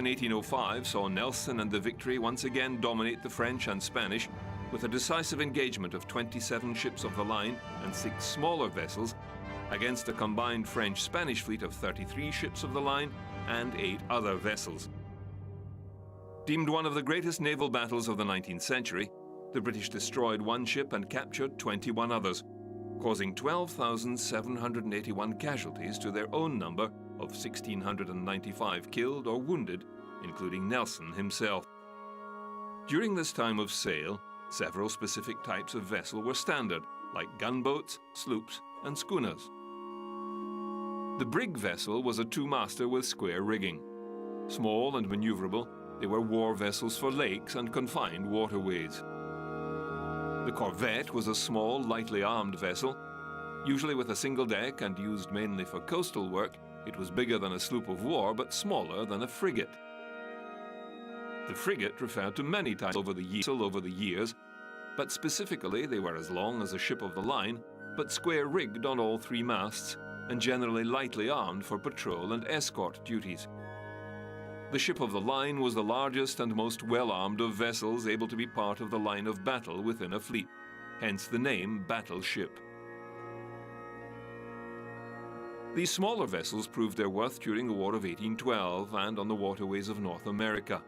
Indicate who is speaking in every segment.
Speaker 1: In 1805 saw Nelson and the Victory once again dominate the French and Spanish with a decisive engagement of 27 ships of the line and 6 smaller vessels against a combined French-Spanish fleet of 33 ships of the line and 8 other vessels. Deemed one of the greatest naval battles of the 19th century, the British destroyed 1 ship and captured 21 others, causing 12,781 casualties to their own number of 1,695 killed or wounded, including Nelson himself. During this time of sail, several specific types of vessel were standard, like gunboats, sloops, and schooners. The brig vessel was a 2-master with square rigging. Small and maneuverable, they were war vessels for lakes and confined waterways. The corvette was a small, lightly armed vessel. Usually with a single deck and used mainly for coastal work, it was bigger than a sloop of war but smaller than a frigate. The frigate referred to many types over the years, but specifically they were as long as a ship of the line, but square-rigged on all 3 masts and generally lightly armed for patrol and escort duties. The ship of the line was the largest and most well-armed of vessels able to be part of the line of battle within a fleet, hence the name battleship. These smaller vessels proved their worth during the War of 1812 and on the waterways of North America.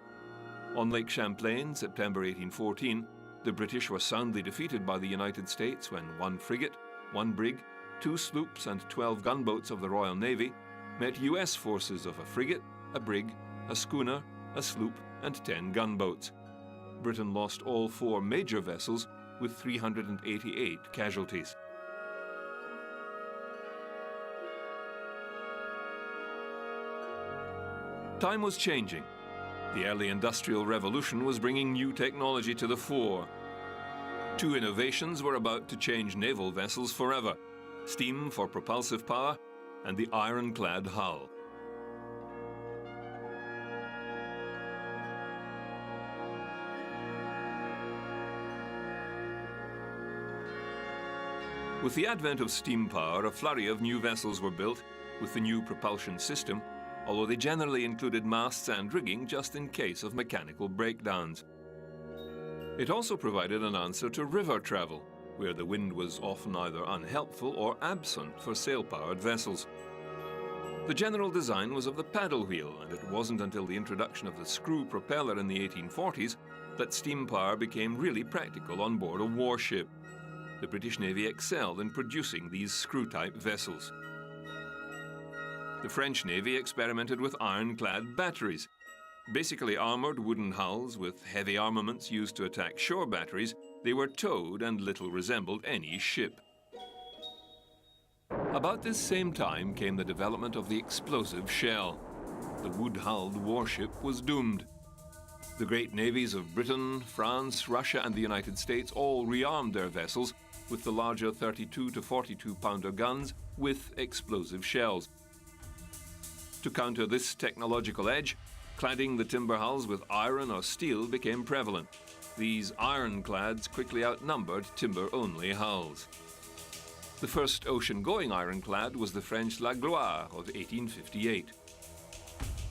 Speaker 1: On Lake Champlain, September 1814, the British were soundly defeated by the United States when 1 frigate, 1 brig, 2 sloops and 12 gunboats of the Royal Navy met US forces of a frigate, a brig, a schooner, a sloop and 10 gunboats. Britain lost all 4 major vessels with 388 casualties. Time was changing. The early Industrial Revolution was bringing new technology to the fore. 2 innovations were about to change naval vessels forever: steam for propulsive power and the ironclad hull. With the advent of steam power, a flurry of new vessels were built with the new propulsion system, although they generally included masts and rigging just in case of mechanical breakdowns. It also provided an answer to river travel, where the wind was often either unhelpful or absent for sail-powered vessels. The general design was of the paddle wheel, and it wasn't until the introduction of the screw propeller in the 1840s that steam power became really practical on board a warship. The British Navy excelled in producing these screw-type vessels. The French Navy experimented with ironclad batteries. Basically armoured wooden hulls with heavy armaments used to attack shore batteries, they were towed and little resembled any ship. About this same time came the development of the explosive shell. The wood-hulled warship was doomed. The great navies of Britain, France, Russia and the United States all rearmed their vessels with the larger 32 to 42-pounder guns with explosive shells. To counter this technological edge, cladding the timber hulls with iron or steel became prevalent. These ironclads quickly outnumbered timber-only hulls. The first ocean-going ironclad was the French La Gloire of 1858.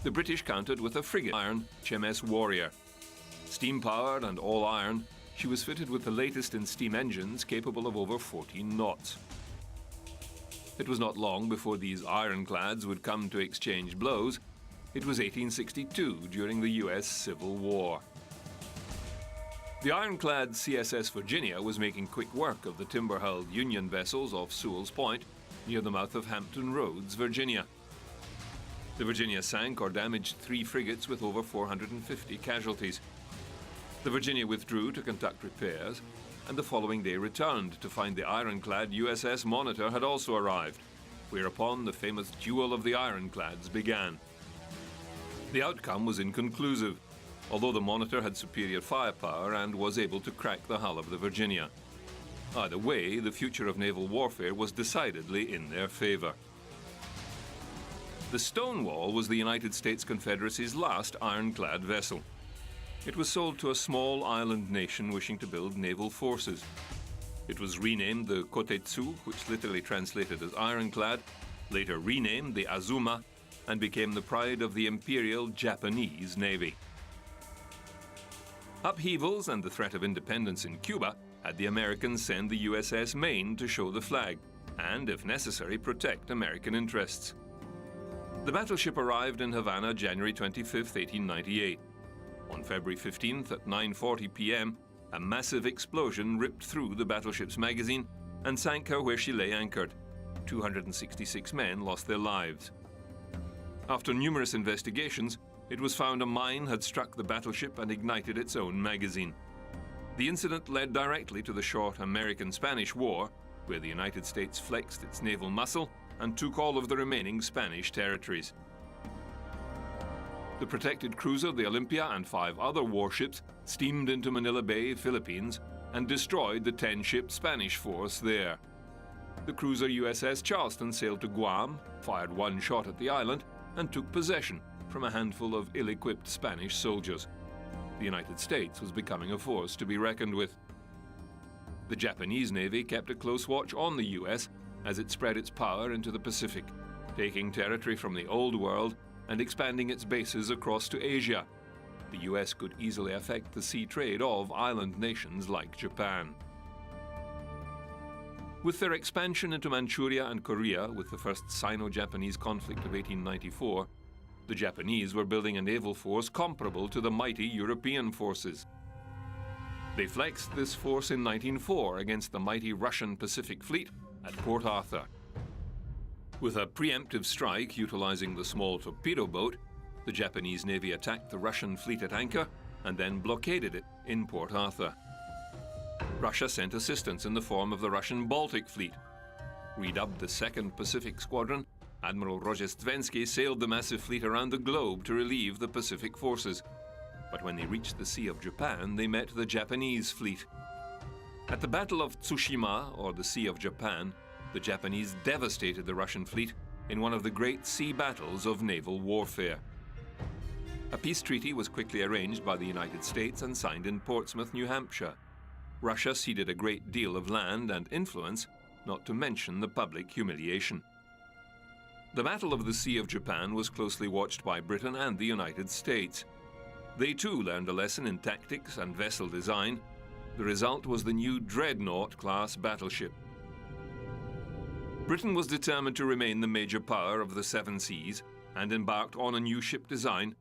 Speaker 1: The British countered with a frigate iron, HMS Warrior. Steam-powered and all-iron, she was fitted with the latest in steam engines capable of over 14 knots. It was not long before these ironclads would come to exchange blows. It was 1862, during the US Civil War. The ironclad CSS Virginia was making quick work of the timber-hulled Union vessels off Sewell's Point, near the mouth of Hampton Roads, Virginia. The Virginia sank or damaged 3 frigates with over 450 casualties. The Virginia withdrew to conduct repairs, and the following day returned to find the ironclad USS Monitor had also arrived, whereupon the famous duel of the ironclads began. The outcome was inconclusive, although the Monitor had superior firepower and was able to crack the hull of the Virginia. Either way, the future of naval warfare was decidedly in their favor. The Stonewall was the United States Confederacy's last ironclad vessel. It was sold to a small island nation wishing to build naval forces. It was renamed the Kotetsu, which literally translated as ironclad, later renamed the Azuma, and became the pride of the Imperial Japanese Navy. Upheavals and the threat of independence in Cuba had the Americans send the USS Maine to show the flag and, if necessary, protect American interests. The battleship arrived in Havana January 25, 1898. On February 15th at 9:40 p.m., a massive explosion ripped through the battleship's magazine and sank her where she lay anchored. 266 men lost their lives. After numerous investigations, it was found a mine had struck the battleship and ignited its own magazine. The incident led directly to the short American-Spanish War, where the United States flexed its naval muscle and took all of the remaining Spanish territories. The protected cruiser, the Olympia, and 5 other warships steamed into Manila Bay, Philippines, and destroyed the 10-ship Spanish force there. The cruiser USS Charleston sailed to Guam, fired 1 shot at the island, and took possession from a handful of ill-equipped Spanish soldiers. The United States was becoming a force to be reckoned with. The Japanese Navy kept a close watch on the US as it spread its power into the Pacific, taking territory from the Old World and expanding its bases across to Asia. The US could easily affect the sea trade of island nations like Japan. With their expansion into Manchuria and Korea with the first Sino-Japanese conflict of 1894, the Japanese were building a naval force comparable to the mighty European forces. They flexed this force in 1904 against the mighty Russian Pacific Fleet at Port Arthur. With a preemptive strike utilizing the small torpedo boat, the Japanese Navy attacked the Russian fleet at anchor and then blockaded it in Port Arthur. Russia sent assistance in the form of the Russian Baltic Fleet. Redubbed the 2nd Pacific Squadron, Admiral Rozhestvensky sailed the massive fleet around the globe to relieve the Pacific forces. But when they reached the Sea of Japan, they met the Japanese fleet. At the Battle of Tsushima, or the Sea of Japan, the Japanese devastated the Russian fleet in one of the great sea battles of naval warfare. A peace treaty was quickly arranged by the United States and signed in Portsmouth, New Hampshire. Russia ceded a great deal of land and influence, not to mention the public humiliation. The Battle of the Sea of Japan was closely watched by Britain and the United States. They too learned a lesson in tactics and vessel design. The result was the new Dreadnought-class battleship. Britain was determined to remain the major power of the 7 seas and embarked on a new ship design.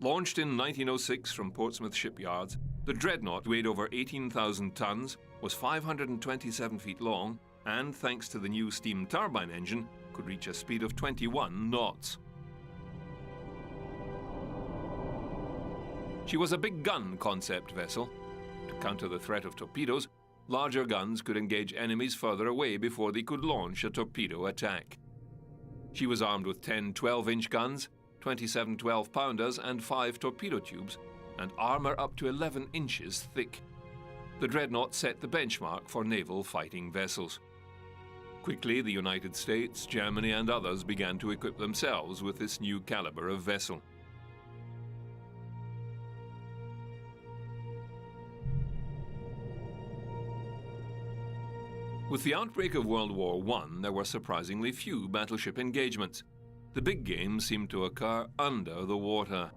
Speaker 1: Launched in 1906 from Portsmouth shipyards, the Dreadnought weighed over 18,000 tons, was 527 feet long, and thanks to the new steam turbine engine, could reach a speed of 21 knots. She was a big gun concept vessel. To counter the threat of torpedoes, larger guns could engage enemies further away before they could launch a torpedo attack. She was armed with 10 12-inch guns, 27 12-pounders and 5 torpedo tubes, and armor up to 11 inches thick. The Dreadnought set the benchmark for naval fighting vessels. Quickly, the United States, Germany, and others began to equip themselves with this new caliber of vessel. With the outbreak of World War I, there were surprisingly few battleship engagements. The big game seemed to occur under the water.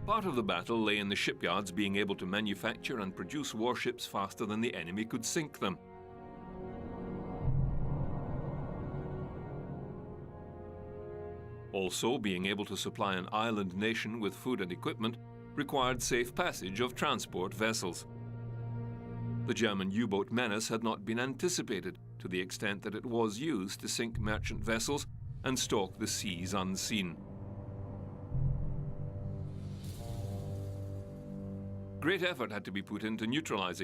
Speaker 1: Part of the battle lay in the shipyards being able to manufacture and produce warships faster than the enemy could sink them. Also, being able to supply an island nation with food and equipment required safe passage of transport vessels. The German U-boat menace had not been anticipated to the extent that it was used to sink merchant vessels and stalk the seas unseen. Great effort had to be put into neutralizing